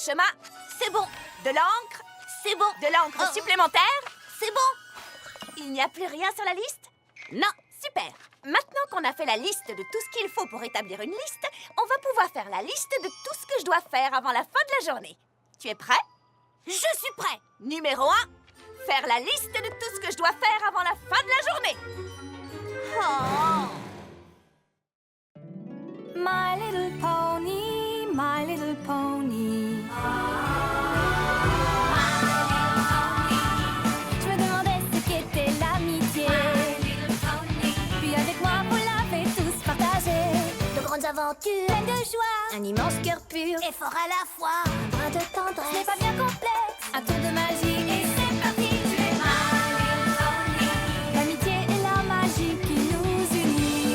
parchemin. C'est bon. De l'encre. C'est bon. De l'encre supplémentaire. C'est bon. Il n'y a plus rien sur la liste? Non. Super. Maintenant qu'on a fait la liste de tout ce qu'il faut pour établir une liste, on va pouvoir faire la liste de tout ce que je dois faire avant la fin de la journée. Tu es prêt? Je suis prêt. Numéro 1, faire la liste de tout ce que je dois faire avant la fin de la journée. Oh. My little pony, my little pony. Je me demandais ce qu'était l'amitié. Puis avec moi, vous l'avez tous partagé. De grandes aventures, Pleine de joie, un immense cœur pur et fort à la fois. Un brin de ce n'est tendresse. pas bien complexe. Un tour de magie et c'est parti. Tu es my little pony. L'amitié et la magie qui nous unit.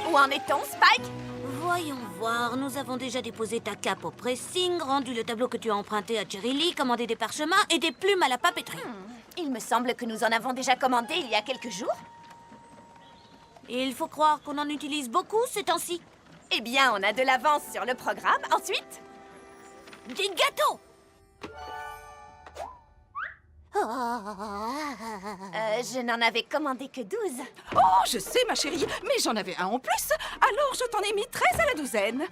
Où en est-on, Spike? Voyons voir, nous avons déjà déposé ta cape au pressing, rendu le tableau que tu as emprunté à Cherry Lee, commandé des parchemins et des plumes à la papeterie. Il me semble que nous en avons déjà commandé il y a quelques jours. Il faut croire qu'on en utilise beaucoup ces temps-ci. Eh bien, on a de l'avance sur le programme. Ensuite, Des gâteaux. je n'en avais commandé que 12. Oh, je sais, ma chérie, mais j'en avais un en plus. Alors, je t'en ai mis 13 à la douzaine.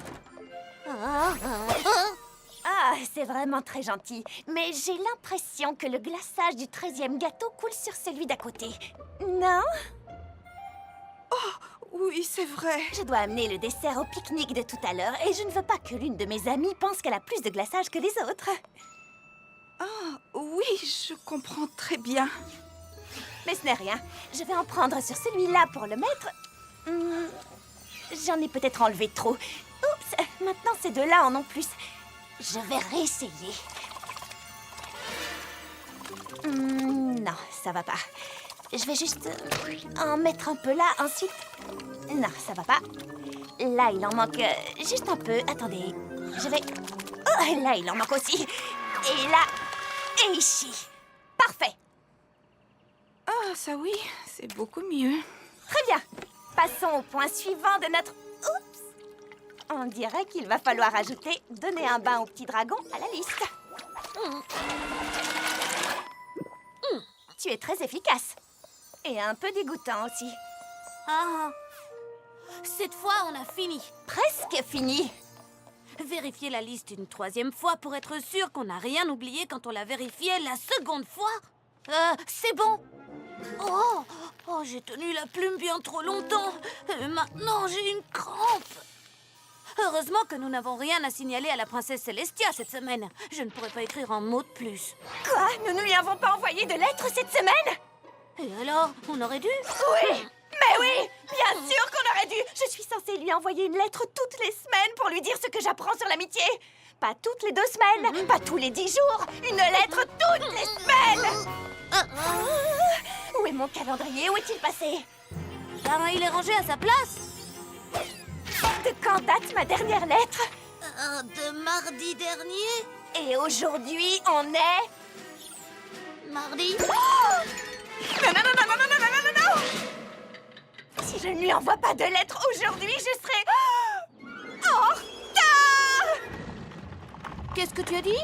Ah, c'est vraiment très gentil. Mais j'ai l'impression que le glaçage du 13e gâteau coule sur celui d'à côté. Non? Oui, c'est vrai. Je dois amener le dessert au pique-nique de tout à l'heure et je ne veux pas que l'une de mes amies pense qu'elle a plus de glaçage que les autres. Ah, oui, je comprends très bien. Mais ce n'est rien. Je vais en prendre sur celui-là pour le mettre. J'en ai peut-être enlevé trop. Oups, maintenant ces deux-là en ont plus. Je vais réessayer. Non, ça va pas. Je vais juste en mettre un peu là, ensuite... Non, ça va pas. Là, il en manque juste un peu. Attendez, je vais... Oh, là, il en manque aussi. Et là, et ici. Parfait. Ah, ça oui, c'est beaucoup mieux. Très bien. Passons au point suivant de notre... Oups. On dirait qu'il va falloir ajouter « Donner un bain au petit dragon » à la liste. Tu es très efficace. Et un peu dégoûtant aussi. Ah. Cette fois, on a fini. Presque fini. Vérifier la liste une troisième fois pour être sûr qu'on n'a rien oublié quand on l'a vérifié la seconde fois. C'est bon. Oh, j'ai tenu la plume bien trop longtemps. Et maintenant, j'ai une crampe. Heureusement que nous n'avons rien à signaler à la princesse Celestia cette semaine. Je ne pourrais pas écrire un mot de plus. Quoi? Nous ne lui avons pas envoyé de lettres cette semaine? Et alors, on aurait dû? Oui. Mais oui, bien sûr qu'on aurait dû. Je suis censée lui envoyer une lettre toutes les semaines pour lui dire ce que j'apprends sur l'amitié. Pas toutes les 2 semaines, pas tous les 10 jours. Une lettre toutes les semaines. Où est mon calendrier? Où est-il passé? Ben, il est rangé à sa place. De quand date ma dernière lettre? De mardi dernier? Et aujourd'hui, on est... Mardi? Non, non, non, non, non, non, non, non, non, non. Si je ne lui envoie pas de lettre aujourd'hui, je serai... en retard. Qu'est-ce que tu as dit?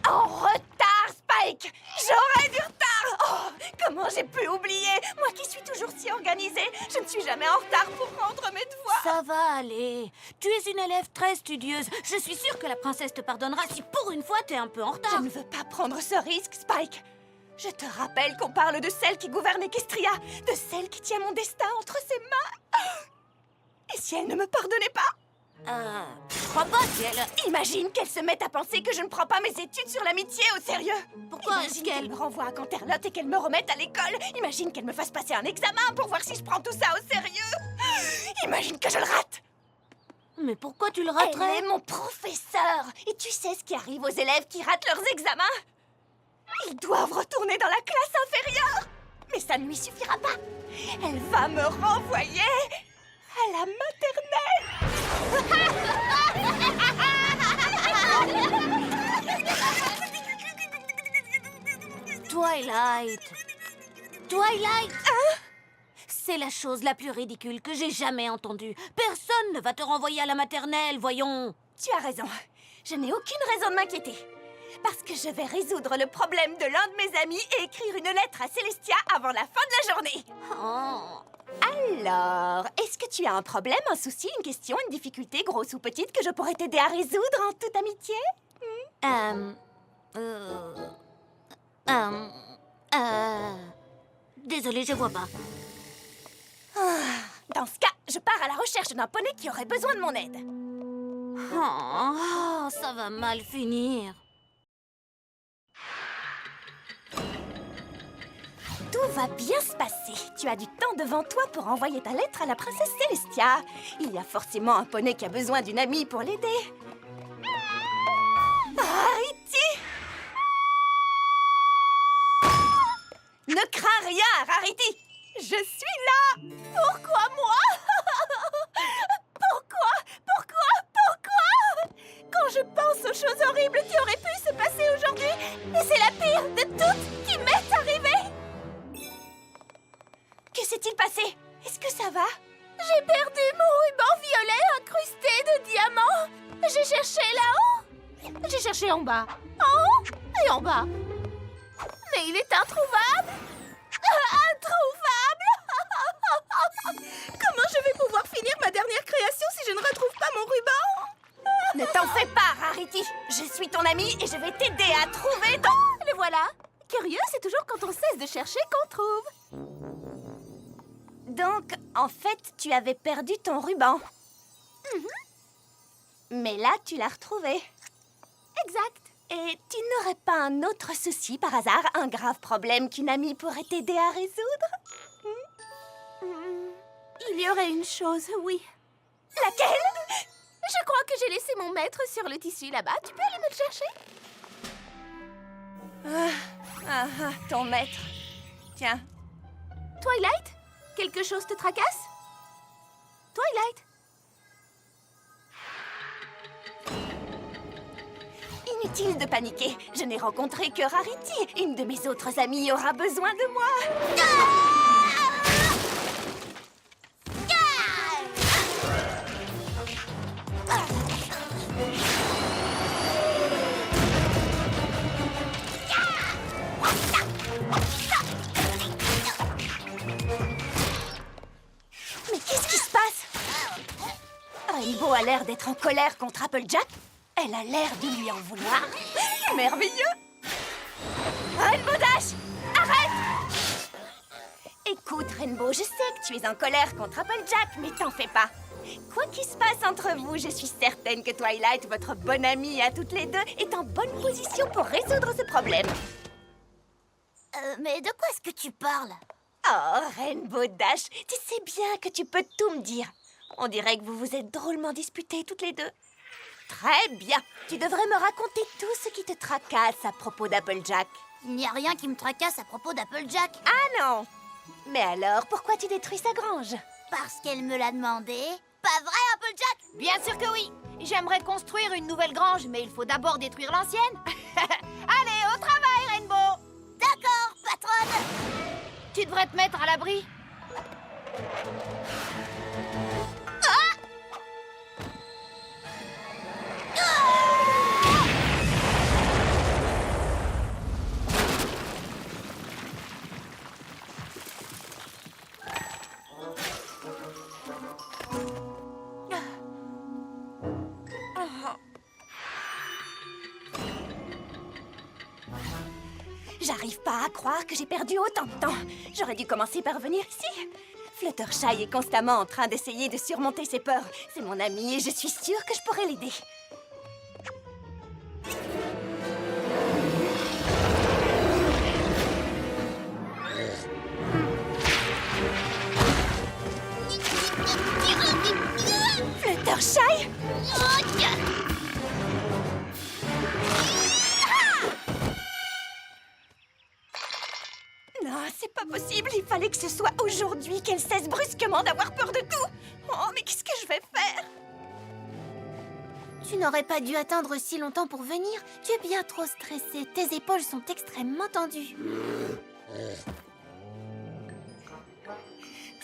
En retard, Spike. J'aurai du retard. Oh, comment j'ai pu oublier? Moi qui suis toujours si organisée, je ne suis jamais en retard pour rendre mes devoirs. Ça va aller. Tu es une élève très studieuse. Je suis sûre que la princesse te pardonnera si pour une fois t'es un peu en Je retard. ne veux pas prendre ce risque, Spike. Je te rappelle qu'on parle de celle qui gouverne Equestria, de celle qui tient mon destin entre ses mains. Et si elle ne me pardonnait pas? Je crois pas si elle... Imagine qu'elle se mette à penser que je ne prends pas mes études sur l'amitié au sérieux. Pourquoi est-ce Imagine qu'elle qu'elle... me renvoie à Canterlot et qu'elle me remette à l'école. Imagine qu'elle me fasse passer un examen pour voir si je prends tout ça au sérieux. Imagine que je le rate. Mais pourquoi tu le Elle raterais? est mon professeur. Et tu sais ce qui arrive aux élèves qui ratent leurs examens? Ils doivent retourner dans la classe inférieure. Mais ça ne lui suffira pas. Elle va me renvoyer à la maternelle. Twilight. Twilight! C'est la chose la plus ridicule que j'ai jamais entendue. Personne ne va te renvoyer à la maternelle, voyons. Tu as raison. Je n'ai aucune raison de m'inquiéter. Parce que je vais résoudre le problème de l'un de mes amis et écrire une lettre à Célestia avant la fin de la journée. Oh. Alors, est-ce que tu as un problème, un souci, une question, une difficulté, grosse ou petite, que je pourrais t'aider à résoudre en toute amitié? Désolée, je vois pas. Dans ce cas, je pars à la recherche d'un poney qui aurait besoin de mon aide. Oh, ça va mal finir. Tout va bien se passer. Tu as du temps devant toi pour envoyer ta lettre à la princesse Célestia. Il y a forcément un poney qui a besoin d'une amie pour l'aider. Rarity! Ne crains rien, Rarity! Je suis là! Pourquoi moi? Pourquoi? Quand je pense aux choses horribles qui auraient pu se passer aujourd'hui, et c'est la pire de toutes qui m'est arrivée! Que s'est-il passé? Est-ce que ça va? J'ai perdu mon ruban violet incrusté de diamants. J'ai cherché là-haut. J'ai cherché en bas. En haut et en bas. Mais il est introuvable. Introuvable. Comment je vais pouvoir finir ma dernière création si je ne retrouve pas mon ruban? Ne t'en fais pas, Rarity. Je suis ton amie et je vais t'aider à trouver ton... Le voilà. Curieux, c'est toujours quand on cesse de chercher qu'on trouve. Donc, en fait, tu avais perdu ton ruban. Mais là, tu l'as retrouvé. Exact. Et tu n'aurais pas un autre souci, par hasard, un grave problème qu'une amie pourrait t'aider à résoudre? Il y aurait une chose, oui. Laquelle? Je crois que j'ai laissé mon maître sur le tissu là-bas. Tu peux aller me le chercher? Ton maître. Tiens. Twilight? Quelque chose te tracasse? Twilight? Inutile de paniquer. Je n'ai rencontré que Rarity. Une de mes autres amies aura besoin de moi. Mais qu'est-ce qui se passe? Rainbow a l'air d'être en colère contre Applejack. Elle a l'air de lui en vouloir. Merveilleux! Rainbow Dash! Arrête! Écoute, Rainbow, je sais que tu es en colère contre Applejack, mais t'en fais pas. Quoi qu'il se passe entre vous, je suis certaine que Twilight, votre bonne amie à toutes les deux, est en bonne position pour résoudre ce problème. Mais de quoi est-ce que tu parles? Oh, Rainbow Dash, tu sais bien que tu peux tout me dire. On dirait que vous vous êtes drôlement disputés toutes les deux. Très bien. Tu devrais me raconter tout ce qui te tracasse à propos d'Applejack. Il n'y a rien qui me tracasse à propos d'Applejack. Ah non! Mais alors, pourquoi tu détruis sa grange? Parce qu'elle me l'a demandé. Pas vrai, Applejack? Bien sûr que oui. J'aimerais construire une nouvelle grange, mais il faut d'abord détruire l'ancienne. Allez, au travail, Rainbow. D'accord, patronne. Tu devrais te mettre à l'abri. J'arrive pas à croire que j'ai perdu autant de temps. J'aurais dû commencer par venir ici. Fluttershy est constamment en train d'essayer de surmonter ses peurs. C'est mon ami et je suis sûre que je pourrais l'aider. Fluttershy? Non, c'est pas possible. Il fallait que ce soit aujourd'hui qu'elle cesse brusquement d'avoir peur de tout. Oh, mais qu'est-ce que je vais faire? Tu n'aurais pas dû attendre si longtemps pour venir. Tu es bien trop stressé. Tes épaules sont extrêmement tendues.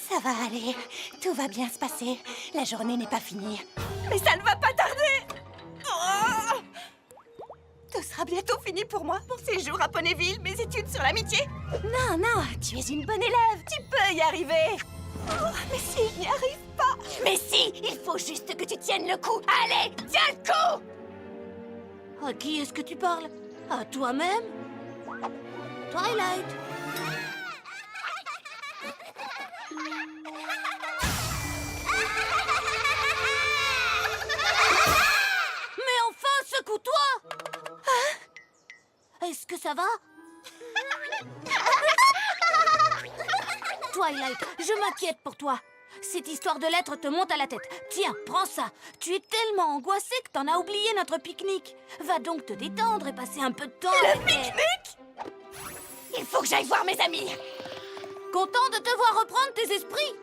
Ça va aller. Tout va bien se passer. La journée n'est pas finie. Mais ça ne va pas tarder. Oh, tout sera bientôt fini pour moi. Mon séjour à Ponyville, mes études sur l'amitié. Non, non, tu es une bonne élève. Tu peux y arriver. Oh, mais si, je n'y arrive pas. Mais si, il faut juste que tu tiennes le coup. Allez, tiens le coup. À qui est-ce que tu parles? À toi-même? Twilight! Mais enfin, secoue-toi! Est-ce que ça va? Twilight, je m'inquiète pour toi. Cette histoire de lettres te monte à la tête. Tiens, prends ça. Tu es tellement angoissée que t'en as oublié notre pique-nique. Va donc te détendre et passer un peu de temps avec elle. Il faut que j'aille voir mes amis. Content de te voir reprendre tes esprits.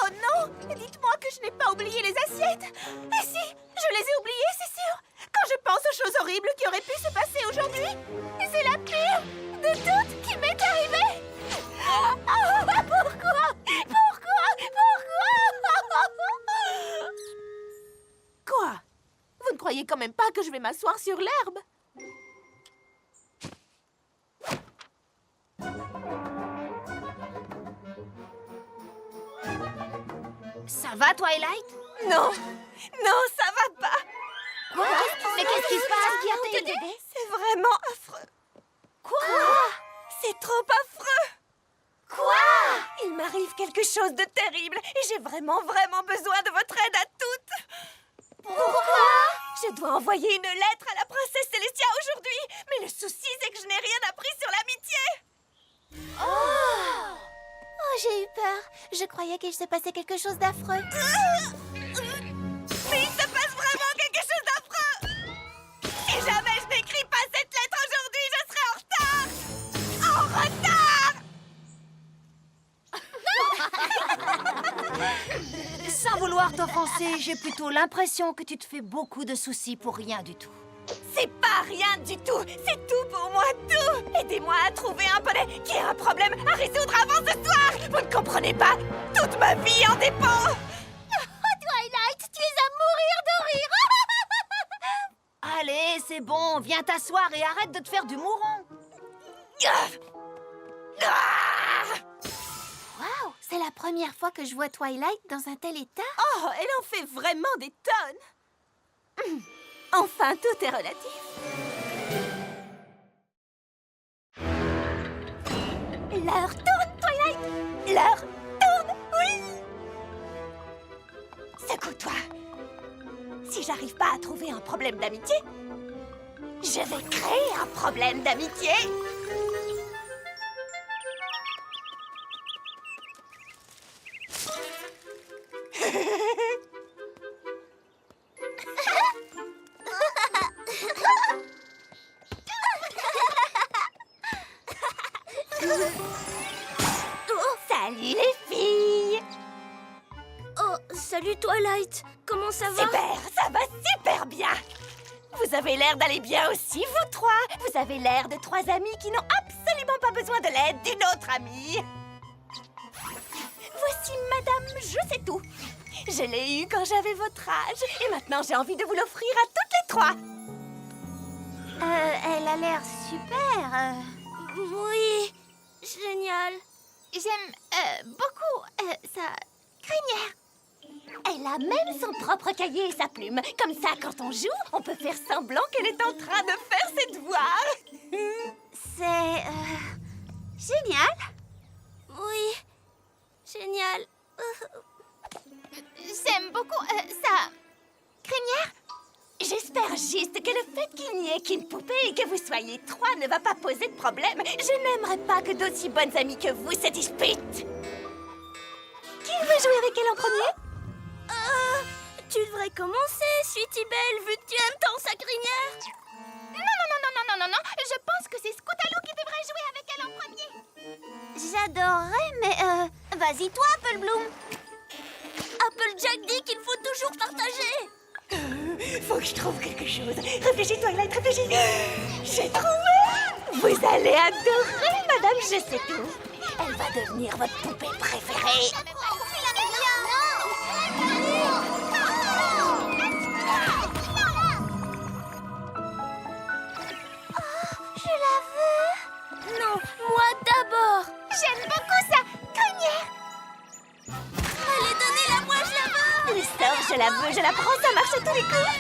Oh non! Dites-moi que je n'ai pas oublié les assiettes! Et si? Je les ai oubliées, c'est sûr! Quand je pense aux choses horribles qui auraient pu se passer aujourd'hui, c'est la pire de toutes qui m'est arrivée! Pourquoi? Quoi? Vous ne croyez quand même pas que je vais m'asseoir sur l'herbe? Ça va, Twilight? Non! Non, ça va pas! Quoi? Mais qu'est-ce qui se passe? Qui a Maman, t'aidé? c'est vraiment affreux! Quoi? C'est trop affreux! Quoi? Il m'arrive quelque chose de terrible et j'ai vraiment besoin de votre aide à toutes! Pourquoi? Je dois envoyer une lettre à la princesse Célestia aujourd'hui, mais le souci c'est que je n'ai rien appris sur l'amitié! Oh, j'ai eu peur. Je croyais qu'il se passait quelque chose d'affreux. Mais il se passe vraiment quelque chose d'affreux! Si jamais je n'écris pas cette lettre aujourd'hui, je serai en retard! En retard! Sans vouloir t'offenser, j'ai plutôt l'impression que tu te fais beaucoup de soucis pour rien du tout. C'est pas rien du tout! C'est tout pour moi, tout! Aidez-moi à trouver un poney qui a un problème à résoudre avant ce soir! Vous ne comprenez pas? Toute ma vie en dépend! Twilight, tu es à mourir de rire. Allez, c'est bon, viens t'asseoir et arrête de te faire du mouron. Waouh, c'est la première fois que je vois Twilight dans un tel état. Oh, elle en fait vraiment des tonnes! Enfin, tout est relatif. L'heure tourne, Twilight! L'heure tourne, oui! Secoue-toi. Si j'arrive pas à trouver un problème d'amitié, je vais créer un problème d'amitié. Salut les filles! Oh, salut Twilight. Comment ça va? Super, ça va super bien! Vous avez l'air d'aller bien aussi, vous trois! Vous avez l'air de trois amis qui n'ont absolument pas besoin de l'aide d'une autre amie! Voici Madame Je sais tout! Je l'ai eue quand j'avais votre âge et maintenant j'ai envie de vous l'offrir à toutes les trois! Elle a l'air super. Oui, génial. J'aime beaucoup sa crinière. Elle a même son propre cahier et sa plume. Comme ça, quand on joue, on peut faire semblant qu'elle est en train de faire ses devoirs. C'est génial. Oui, génial. J'aime beaucoup sa crinière. J'espère juste que le fait qu'il n'y ait qu'une poupée et que vous soyez trois ne va pas poser de problème. Je n'aimerais pas que d'aussi bonnes amies que vous se disputent. Qui veut jouer avec elle en premier? Tu devrais commencer, Sweetie Belle, vu que tu aimes tant sa crinière. Non. Je pense que c'est Scootaloo qui devrait jouer avec elle en premier. J'adorerais, mais Vas-y, toi, Apple Bloom. Applejack dit qu'il faut toujours partager. Faut que je trouve quelque chose. Réfléchis, Twilight, réfléchis. J'ai trouvé. Vous allez adorer, madame, je sais tout. Elle va devenir votre poupée préférée. Je la veux. Non, moi d'abord. J'aime beaucoup ça. Crinière. Allez, donnez-la, moi je la veux. L'histoire, je la veux, je la prends, ça marche à tous les coups.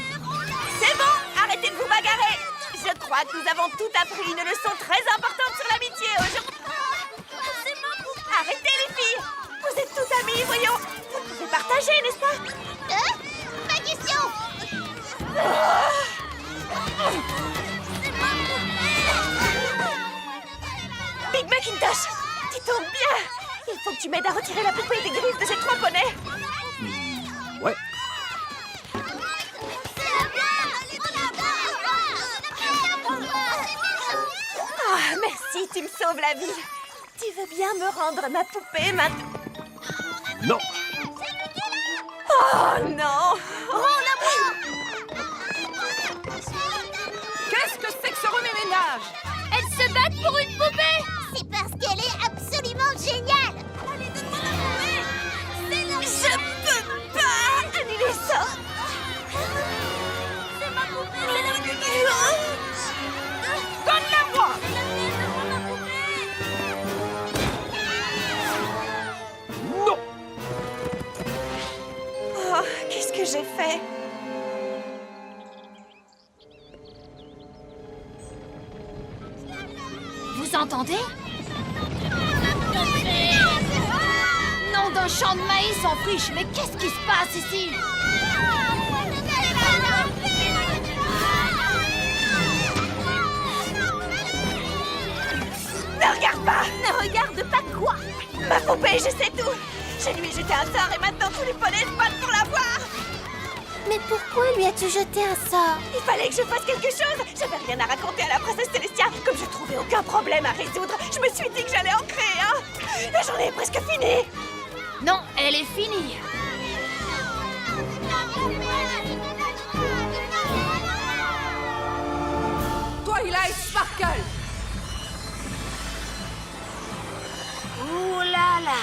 C'est bon, arrêtez de vous bagarrer. Je crois que nous avons tout appris une leçon très importante sur l'amitié aujourd'hui. Arrêtez les filles. Vous êtes toutes amies, voyons. Vous pouvez partager, n'est-ce pas? Pas question. Big Macintosh, tu tombes bien. Il faut que tu m'aides à retirer la poupée des griffes de ces 3 poneys. Ouais. Ah, merci, tu me sauves la vie. Tu veux bien me rendre ma poupée maintenant? Non. Oh non! Qu'est-ce que c'est que ce remue-ménage? Elles se battent pour une poupée. C'est parce qu'elle est absolument géniale. Je peux pas annuler ça! C'est ma poupée. Donne-la-moi! Non. Oh, qu'est-ce que j'ai fait? Vous entendez? Nom d'un champ de maïs en friche, mais qu'est-ce qui se passe ici? Ne regarde pas! Ne regarde pas quoi? Ma poupée, je sais tout! Je lui ai jeté un sort et maintenant tous les poneys se battent pour l'avoir! Mais pourquoi lui as-tu jeté un sort? Il fallait que je fasse quelque chose! J'avais rien à raconter à la princesse Célestia! Comme je trouvais aucun problème à résoudre, je me suis dit que j'allais en créer un! La journée est presque finie! Non, elle est finie. Twilight Sparkle. Ouh là là.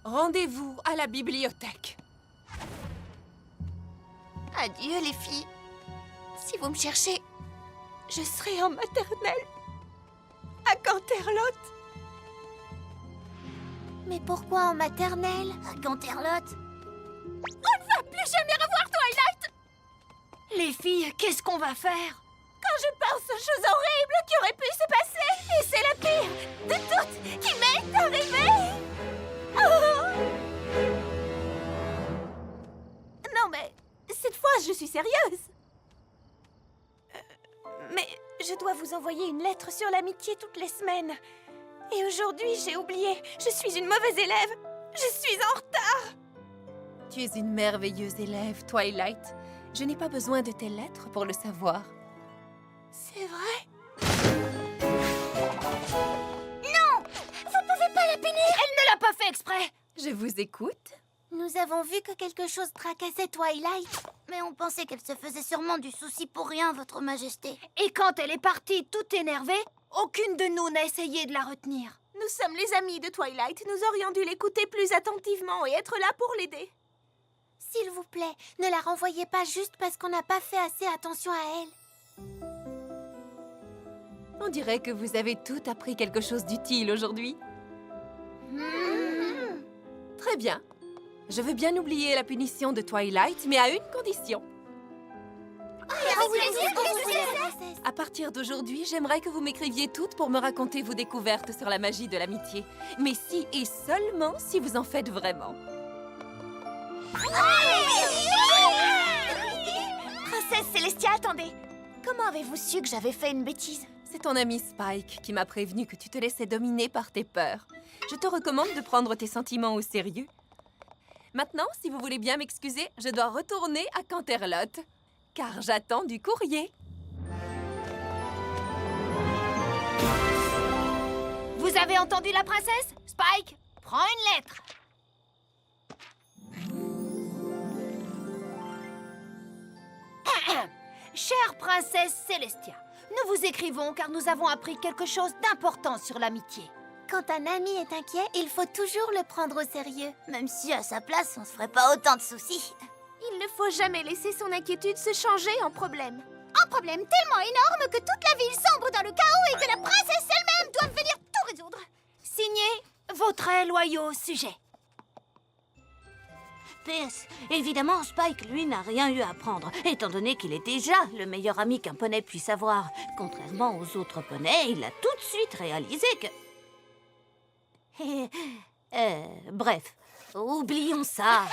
Rendez-vous à la bibliothèque. Adieu les filles. Si vous me cherchez, je serai en maternelle. À Canterlot. Mais pourquoi en maternelle? Canterlotte. Plus jamais revoir Twilight. Les filles, qu'est-ce qu'on va faire? Quand je pense aux choses horribles qui auraient pu se passer, et c'est la pire de toutes qui m'est arrivée. Oh. Non mais, cette fois je suis sérieuse. Mais je dois vous envoyer une lettre sur l'amitié toutes les semaines. Et aujourd'hui j'ai oublié, je suis une mauvaise élève. Je suis en retard. Tu es une merveilleuse élève, Twilight. Je n'ai pas besoin de tes lettres pour le savoir. C'est vrai? Vous pouvez pas la punir? Elle ne l'a pas fait exprès. Je vous écoute. Nous avons vu que quelque chose tracassait Twilight. Mais on pensait qu'elle se faisait sûrement du souci pour rien, Votre Majesté. Et quand elle est partie toute énervée, aucune de nous n'a essayé de la retenir. Nous sommes les amis de Twilight. Nous aurions dû l'écouter plus attentivement et être là pour l'aider. S'il vous plaît, ne la renvoyez pas juste parce qu'on n'a pas fait assez attention à elle. On dirait que vous avez toutes appris quelque chose d'utile aujourd'hui. Très bien. Je veux bien oublier la punition de Twilight, mais à une condition. Avec plaisir, princesse. À partir d'aujourd'hui, j'aimerais que vous m'écriviez toutes pour me raconter vos découvertes sur la magie de l'amitié. Mais si et seulement si vous en faites vraiment. Princesse Célestia, attendez. Comment avez-vous su que j'avais fait une bêtise? C'est ton ami Spike qui m'a prévenu que tu te laissais dominer par tes peurs. Je te recommande de prendre tes sentiments au sérieux. Maintenant, si vous voulez bien m'excuser, je dois retourner à Canterlot, car j'attends du courrier. Vous avez entendu la princesse? Spike, prends une lettre. Chère princesse Célestia, nous vous écrivons car nous avons appris quelque chose d'important sur l'amitié. Quand un ami est inquiet, il faut toujours le prendre au sérieux. Même si à sa place, on se ferait pas autant de soucis. Il ne faut jamais laisser son inquiétude se changer en problème. Un problème tellement énorme que toute la ville sombre dans le chaos et que la princesse elle-même doit venir tout résoudre. Signé vos très loyaux sujets. PS, évidemment, Spike, lui, n'a rien eu à apprendre, étant donné qu'il est déjà le meilleur ami qu'un poney puisse avoir. Contrairement aux autres poneys, il a tout de suite réalisé que... bref, oublions ça.